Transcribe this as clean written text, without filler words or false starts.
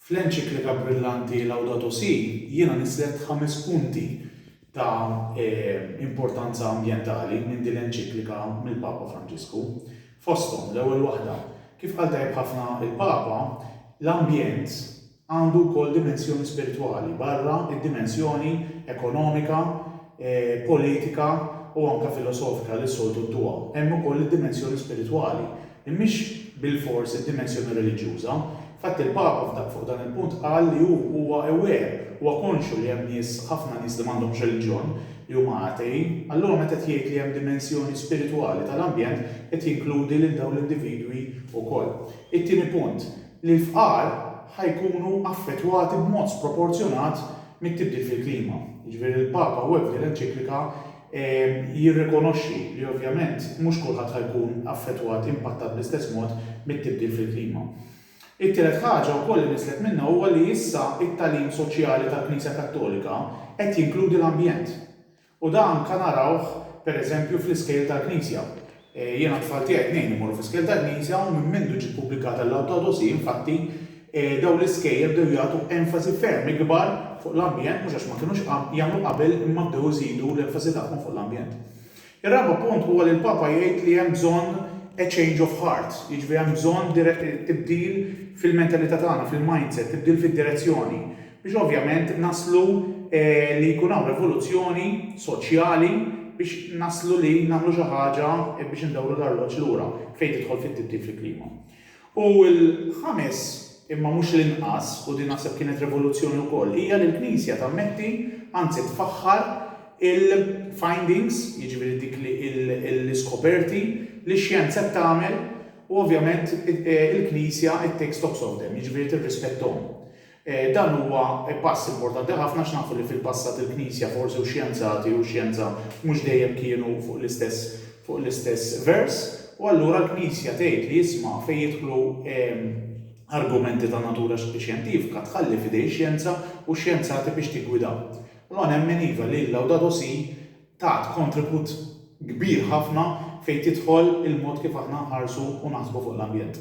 Fl-enċiklika brillanti Laudato Si jiena nislet 5 punti ta' importanza ambjentali minn din l-enċiklika mill-Papa Franġisku. Fosthom l-ewwel waħda, kif qal tajjeb ħafna il-Papa, l-ambjent għandu wkoll dimensjoni spiritwali barra id-dimensjoni ekonomika, politika u anke filosofika li s-soltu tuha. Hemm ukoll id-dimensjoni spiritwali, mhix bil-fors id-dimensjoni reliġjuża. Fatt il-Papa fuq dan il-punt qal li huwa aware, huwa konxu li hemm ħafna nies li m'għandhomx reliġjon li huma atei, allura meta jgħid li hemm dimensjoni spiritwali tal-ambjent qed jinkludi lil dawn l-individwi wkoll. It-tieni punt li l-fqar ħajkunu affettwati b'mod sproporzjonat mit-tibdil fil-klima. Jiġifieri il-Papa web fil-enċiklika jirrikonoxxi li ovvjament mhux kulħadd ħajkun affettwat impattat bl-istess mod mit-tibdil fil-klima. It-tielet ħaġa wkoll li nislet minnha huwa li issa it-tagħlim soċjali tal-Knisja Kattolika qed jinkludi l-ambjent. U dan kan narawh pereżempju fl-iskejl tal-Knisja. Jiena tfal tiegħi tnejn imorru fl-iskejl tal-Knisja u minn mindu ġiet pubblikata l-Laudato Si infatti dawn l-iskejjel bdew jagħtu enfasi ferm ikbar fuq l-ambjent mhux għax ma kinux jagħmlu qabel imma bdew iżidu l-enfasi tagħhom fuq l-ambjent. Ir-raba' punt huwa li l-Papa jgħid li hemm bżonn a change of heart, jiġifieri hemm bżonn tibdil fil-mentalità tagħna, fil-mindset, tibdil fid-direzzjoni biex ovvjament naslu li jkun hawn rivoluzzjoni soċjali biex naslu li nagħmlu xi ħaġa biex indawru l-arloġġ lura fejn tidħol fit-tibdil fil-klima. U l-ħames imma mhux l-inqas u din naħseb kienet rivoluzzjoni wkoll hija li l-Knisja tammetti anzi tfaħħar il-findings, jiġifieri dik l-iskoperti li x-xjenza tagħmel u ovvjament il-Knisja it-takes stock of them, jiġifieri tirrispetthom. Dan huwa pass importanti ħafna x'nafu li fil-passat il-Knisja forsi u xjenzati u xjenza mhux dejjem kienu fuq l-istess vers, u allura l-Knisja tgħid li jisma' fejn jidħlu argumenti ta' natura xjentifika tħalli f'idej xjenza u xjenzati biex tiggwida. Allura nemmen iva li l-Laudato Si tat kontribut kbir ħafna fejn tidħol il-mod kif aħna nħarsu u naħsbu fuq l-ambjent.